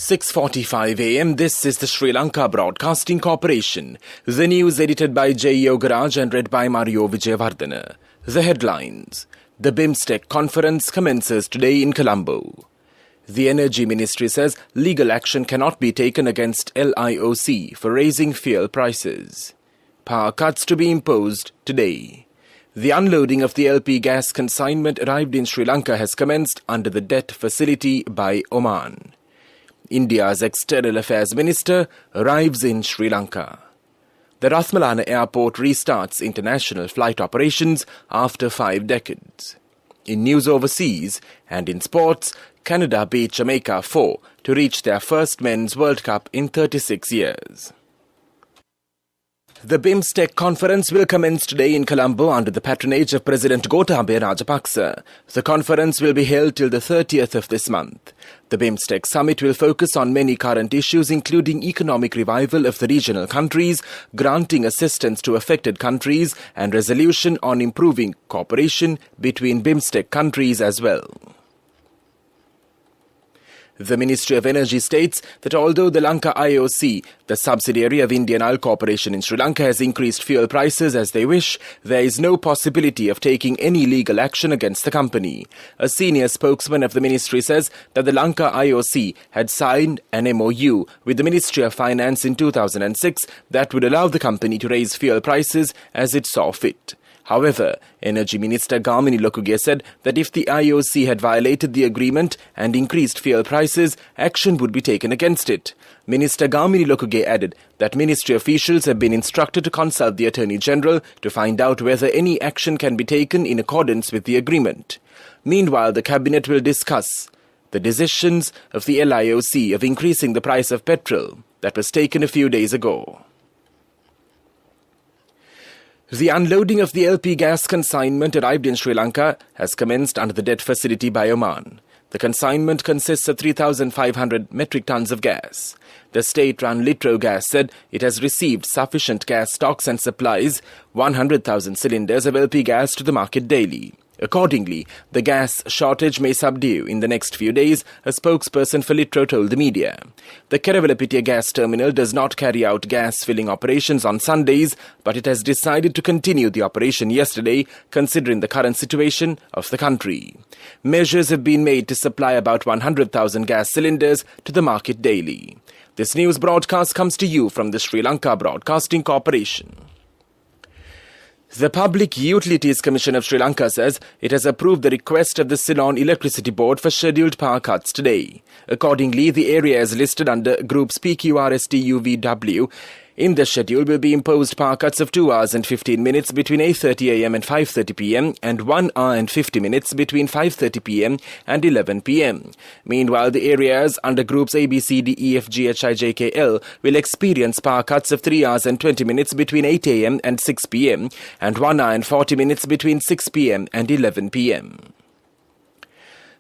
6:45 a.m. This is the Sri Lanka Broadcasting Corporation. The news edited by J. Yogaraj and read by Mario Vijayavardhana. The headlines. The BIMSTEC conference commences today in Colombo. The Energy Ministry says legal action cannot be taken against LIOC for raising fuel prices. Power cuts to be imposed today. The unloading of the LP gas consignment arrived in Sri Lanka has commenced under the debt facility by Oman. India's External Affairs Minister arrives in Sri Lanka. The Rathmalana Airport restarts international flight operations after 5 decades. In news overseas and in sports, Canada beat Jamaica 4 to reach their first Men's World Cup in 36 years. The BIMSTEC conference will commence today in Colombo under the patronage of President Gotabaya Rajapaksa. The conference will be held till the 30th of this month. The BIMSTEC summit will focus on many current issues including economic revival of the regional countries, granting assistance to affected countries and resolution on improving cooperation between BIMSTEC countries as well. The Ministry of Energy states that although the Lanka IOC, the subsidiary of Indian Oil Corporation in Sri Lanka, has increased fuel prices as they wish, there is no possibility of taking any legal action against the company. A senior spokesman of the ministry says that the Lanka IOC had signed an MOU with the Ministry of Finance in 2006 that would allow the company to raise fuel prices as it saw fit. However, Energy Minister Gamini Lokuge said that if the IOC had violated the agreement and increased fuel prices, action would be taken against it. Minister Gamini Lokuge added that ministry officials have been instructed to consult the Attorney General to find out whether any action can be taken in accordance with the agreement. Meanwhile, the Cabinet will discuss the decisions of the LIOC of increasing the price of petrol that was taken a few days ago. The unloading of the LP gas consignment arrived in Sri Lanka has commenced under the debt facility by Oman. The consignment consists of 3,500 metric tons of gas. The state-run Litro Gas said it has received sufficient gas stocks and supplies 100,000 cylinders of LP gas to the market daily. Accordingly, the gas shortage may subdue in the next few days, a spokesperson for Litro told the media. The Keravalapitia gas terminal does not carry out gas filling operations on Sundays, but it has decided to continue the operation yesterday, considering the current situation of the country. Measures have been made to supply about 100,000 gas cylinders to the market daily. This news broadcast comes to you from the Sri Lanka Broadcasting Corporation. The Public Utilities Commission of Sri Lanka says it has approved the request of the Ceylon Electricity Board for scheduled power cuts today. Accordingly, the area is listed under Groups PQRSTUVW. In the schedule will be imposed power cuts of 2 hours and 15 minutes between 8:30 a.m. and 5:30 p.m. and 1 hour and 50 minutes between 5:30 p.m. and 11 p.m. Meanwhile, the areas under Groups A, B, C, D, E, F, G, H, I, J, K, L will experience power cuts of 3 hours and 20 minutes between 8 a.m. and 6 p.m. and 1 hour and 40 minutes between 6 p.m. and 11 p.m.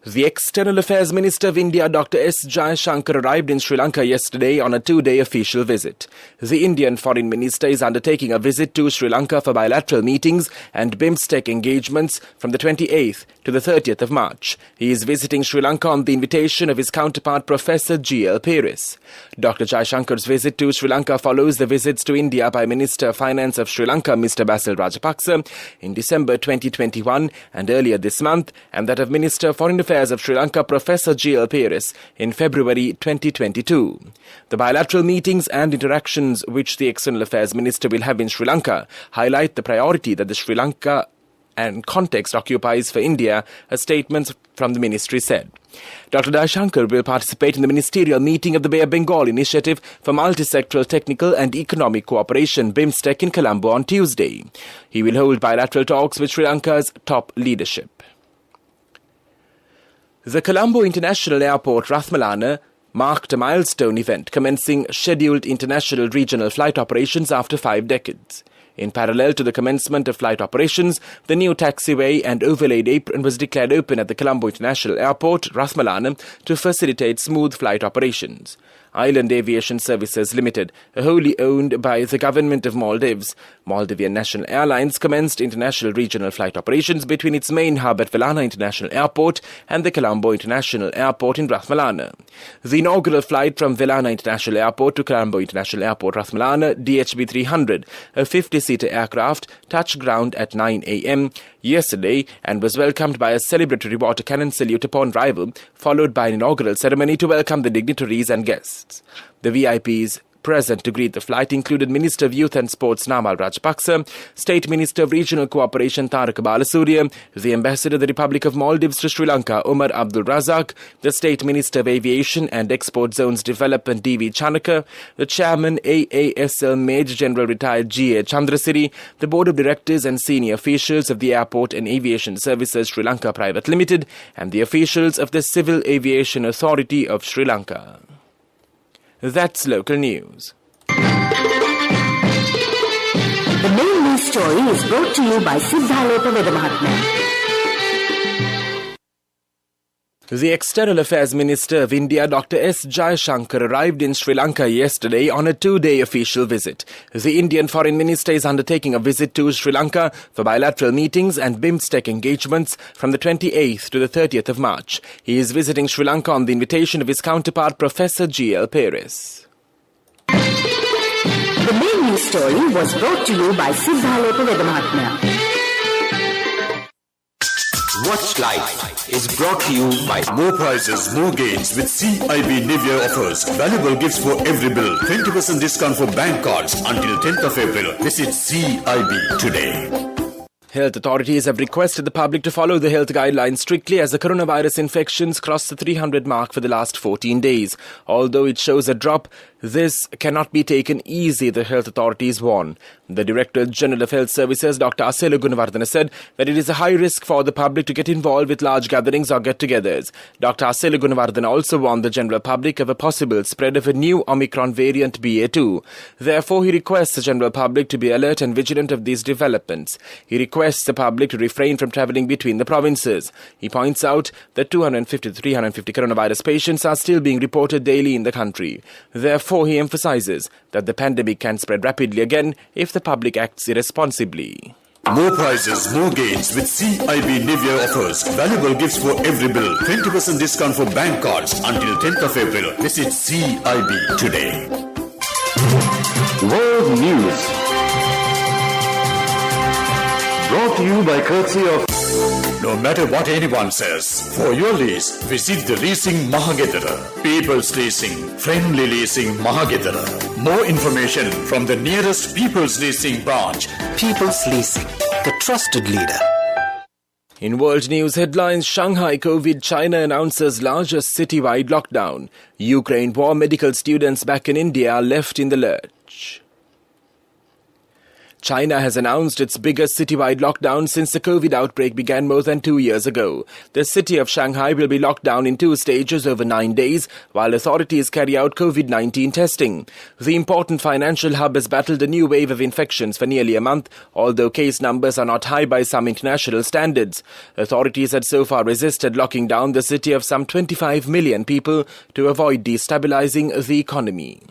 The External Affairs Minister of India, Dr. S. Jaishankar, arrived in Sri Lanka yesterday on a 2-day official visit. The Indian Foreign Minister is undertaking a visit to Sri Lanka for bilateral meetings and BIMSTEC engagements from the 28th to the 30th of March. He is visiting Sri Lanka on the invitation of his counterpart, Professor G.L. Paris. Dr. Jaishankar's visit to Sri Lanka follows the visits to India by Minister of Finance of Sri Lanka, Mr. Basil Rajapaksa, in December 2021 and earlier this month, and that of Minister of Foreign Affairs of Sri Lanka, Professor G.L. Paris, in February 2022. The bilateral meetings and interactions which the External Affairs Minister will have in Sri Lanka highlight the priority that the Sri Lanka and context occupies for India, a statement from the ministry said. Dr. Jaishankar will participate in the ministerial meeting of the Bay of Bengal Initiative for Multisectoral Technical and Economic Cooperation, BIMSTEC, in Colombo on Tuesday. He will hold bilateral talks with Sri Lanka's top leadership. The Colombo International Airport, Rathmalana, marked a milestone event commencing scheduled international regional flight operations after 5 decades. In parallel to the commencement of flight operations, the new taxiway and overlaid apron was declared open at the Colombo International Airport, Rathmalana, to facilitate smooth flight operations. Island Aviation Services Limited, wholly owned by the government of Maldives. Maldivian National Airlines commenced international regional flight operations between its main hub at Velana International Airport and the Colombo International Airport in Rathmalana. The inaugural flight from Velana International Airport to Colombo International Airport, Rathmalana, DHB 300, a 50-seater aircraft, touched ground at 9 a.m. yesterday and was welcomed by a celebratory water cannon salute upon arrival, followed by an inaugural ceremony to welcome the dignitaries and guests. The VIPs present to greet the flight included Minister of Youth and Sports Namal Rajapaksa, State Minister of Regional Cooperation Tarak Balasuriya, the Ambassador of the Republic of Maldives to Sri Lanka Umar Abdul Razak, the State Minister of Aviation and Export Zones Development D.V. Chanaka, the Chairman AASL Major General Retired G.A. Chandrasiri, the Board of Directors and senior officials of the Airport and Aviation Services Sri Lanka Private Limited, and the officials of the Civil Aviation Authority of Sri Lanka. That's local news. The main news story is brought to you by Siddhaloka Vedamahatma. The External Affairs Minister of India, Dr. S. Jaishankar, arrived in Sri Lanka yesterday on a 2-day official visit. The Indian Foreign Minister is undertaking a visit to Sri Lanka for bilateral meetings and BIMSTEC engagements from the 28th to the 30th of March. He is visiting Sri Lanka on the invitation of his counterpart, Professor G.L. Paris. The main news story was brought to you by Siddhaloka Vedamahatma. Watch Life is brought to you by More prizes, more gains with CIB New Year offers. Valuable gifts for every bill. 20% discount for bank cards until 10th of April. Visit CIB today. Health authorities have requested the public to follow the health guidelines strictly as the coronavirus infections crossed the 300 mark for the last 14 days. Although it shows a drop, this cannot be taken easy, the health authorities warn. The Director General of Health Services, Dr. Aselu Gunawardena, said that it is a high risk for the public to get involved with large gatherings or get-togethers. Dr. Aselu Gunawardena also warned the general public of a possible spread of a new Omicron variant BA2. Therefore, he requests the general public to be alert and vigilant of these developments. He requests the public to refrain from travelling between the provinces. He points out that 250 to 350 coronavirus patients are still being reported daily in the country. Therefore, he emphasises that the pandemic can spread rapidly again if the public acts irresponsibly. More prizes, more gains with CIB New Year offers. Valuable gifts for every bill. 20% discount for bank cards until 10th of April. Visit CIB today. World News. Brought to you by courtesy of... No matter what anyone says, for your lease, visit the Leasing Mahagedara. People's Leasing, Friendly Leasing Mahagedara. More information from the nearest People's Leasing branch. People's Leasing, the trusted leader. In world news headlines, Shanghai COVID, China announces largest citywide lockdown. Ukraine war, medical students back in India are left in the lurch. China has announced its biggest citywide lockdown since the COVID outbreak began more than 2 years ago. The city of Shanghai will be locked down in 2 stages over 9 days, while authorities carry out COVID-19 testing. The important financial hub has battled a new wave of infections for nearly a month, although case numbers are not high by some international standards. Authorities had so far resisted locking down the city of some 25 million people to avoid destabilizing the economy.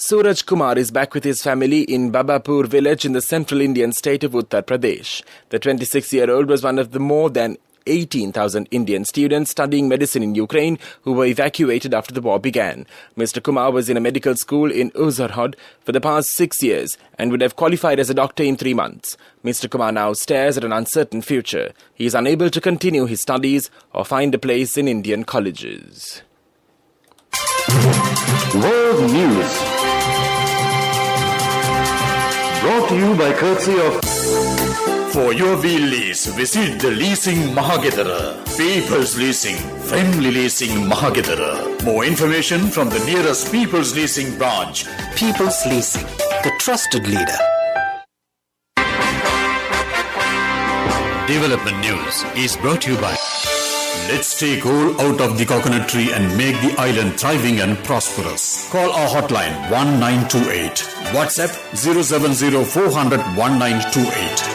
Suraj Kumar is back with his family in Babapur village in the central Indian state of Uttar Pradesh. The 26-year-old was one of the more than 18,000 Indian students studying medicine in Ukraine who were evacuated after the war began. Mr. Kumar was in a medical school in Uzharhod for the past 6 years and would have qualified as a doctor in 3 months. Mr. Kumar now stares at an uncertain future. He is unable to continue his studies or find a place in Indian colleges. World News. Brought to you by courtesy of... For your wheel lease, visit the Leasing Mahagedara. People's Leasing, Friendly Leasing Mahagedara. More information from the nearest People's Leasing branch. People's Leasing, the trusted leader. Development News is brought to you by... Let's take coal out of the coconut tree and make the island thriving and prosperous. Call our hotline 1928. WhatsApp 070 400 1928.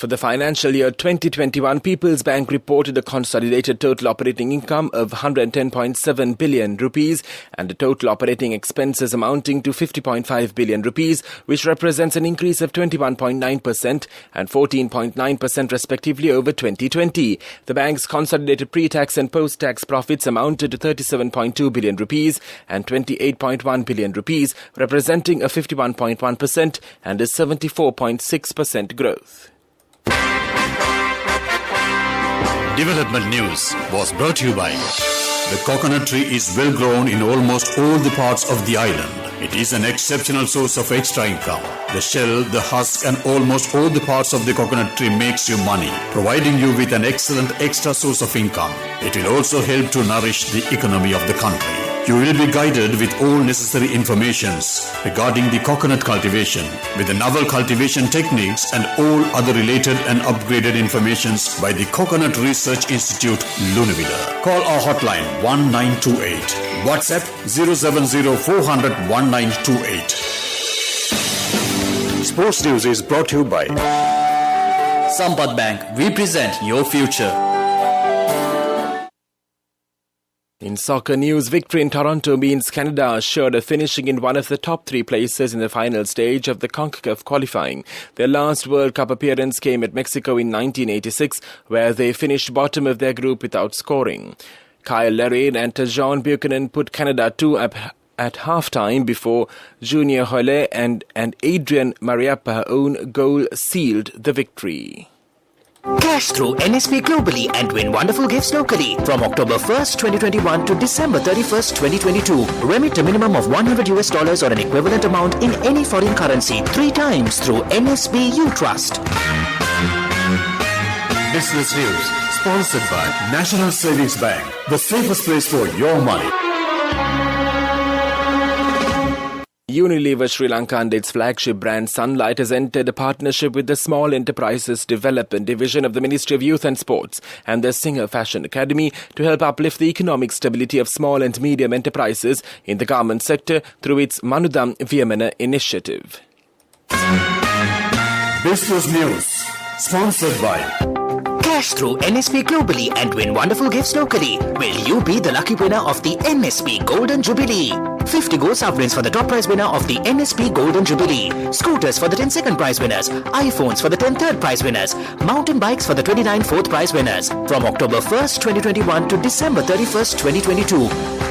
For the financial year 2021, People's Bank reported a consolidated total operating income of 110.7 billion rupees and a total operating expenses amounting to 50.5 billion rupees, which represents an increase of 21.9% and 14.9% respectively over 2020. The bank's consolidated pre-tax and post-tax profits amounted to 37.2 billion rupees and 28.1 billion rupees, representing a 51.1% and a 74.6% growth. Development News was brought to you by the coconut tree is well grown in almost all the parts of the island. It is an exceptional source of extra income. The shell, the husk and almost all the parts of the coconut tree makes you money, providing you with an excellent extra source of income. It will also help to nourish the economy of the country. You will be guided with all necessary informations regarding the coconut cultivation, with the novel cultivation techniques and all other related and upgraded informations by the Coconut Research Institute, Lunavilla. Call our hotline 1928. WhatsApp 070-400-1928. Sports News is brought to you by Sampath Bank, we present your future. In soccer news, victory in Toronto means Canada assured of finishing in one of the top three places in the final stage of the CONCACAF qualifying. Their last World Cup appearance came at Mexico in 1986, where they finished bottom of their group without scoring. Kyle Larin and Tajon Buchanan put Canada 2 up at half-time before Junior Hoyle and Adrian Mariappa's own goal sealed the victory. Cash through NSP globally and win wonderful gifts locally. From October 1st, 2021 to December 31st, 2022. Remit a minimum of $100 or an equivalent amount in any foreign currency 3 times through NSB U Trust. Business News, sponsored by National Savings Bank, the safest place for your money. Unilever Sri Lanka and its flagship brand Sunlight has entered a partnership with the Small Enterprises Development Division of the Ministry of Youth and Sports and the Singer Fashion Academy to help uplift the economic stability of small and medium enterprises in the garment sector through its Manudam Viyamana initiative. Business News, sponsored by Cash through NSP globally and win wonderful gifts locally. Will you be the lucky winner of the NSP Golden Jubilee? 50 gold sovereigns for the top prize winner of the NSP Golden Jubilee. Scooters for the 10 second prize winners. iPhones for the 10 third prize winners. Mountain bikes for the 29 fourth prize winners. From October 1st, 2021 to December 31st, 2022.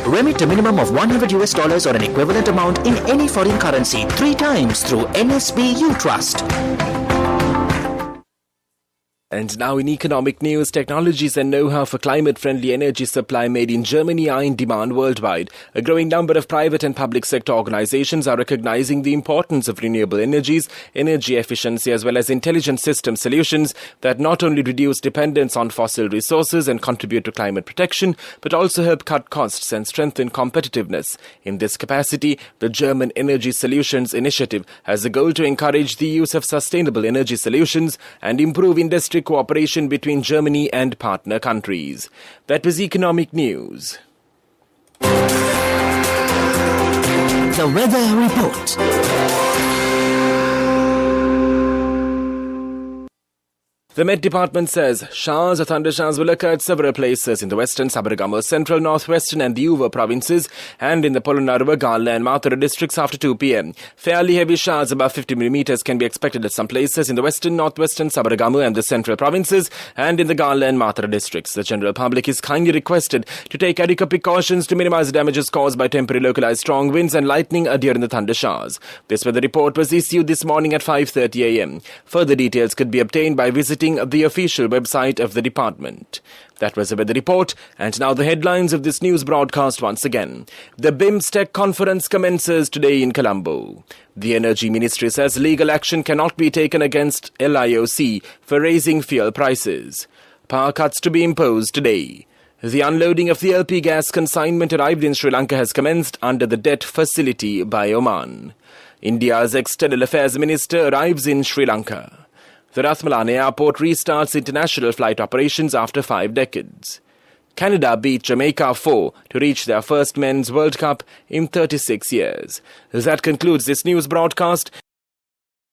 Remit a minimum of $100 or an equivalent amount in any foreign currency 3 times through NSB U Trust. And now in economic news, technologies and know-how for climate-friendly energy supply made in Germany are in demand worldwide. A growing number of private and public sector organizations are recognizing the importance of renewable energies, energy efficiency as well as intelligent system solutions that not only reduce dependence on fossil resources and contribute to climate protection, but also help cut costs and strengthen competitiveness. In this capacity, the German Energy Solutions Initiative has a goal to encourage the use of sustainable energy solutions and improve industry cooperation between Germany and partner countries. That was economic news. The Weather Report. The Met Department says showers or thundershowers will occur at several places in the western, Sabaragamu, central, northwestern and the Uva provinces and in the Polonnaruwa, Gala and Mathura districts after 2 p.m. Fairly heavy showers above 50 millimeters can be expected at some places in the western, northwestern, Sabaragamu and the central provinces and in the Gala and Mathura districts. The general public is kindly requested to take adequate precautions to minimize damages caused by temporary localized strong winds and lightning during the thunder showers. This weather report was issued this morning at 5:30 a.m. Further details could be obtained by visiting the official website of the department. That was the weather report, and now the headlines of this news broadcast once again. The BIMSTEC conference commences today in Colombo. The Energy Ministry says legal action cannot be taken against LIOC for raising fuel prices. Power cuts to be imposed today. The unloading of the LP gas consignment arrived in Sri Lanka has commenced under the debt facility by Oman. India's External Affairs Minister arrives in Sri Lanka. The Rathmalane Airport restarts international flight operations after 5 decades. Canada beat Jamaica 4 to reach their first Men's World Cup in 36 years. That concludes this news broadcast.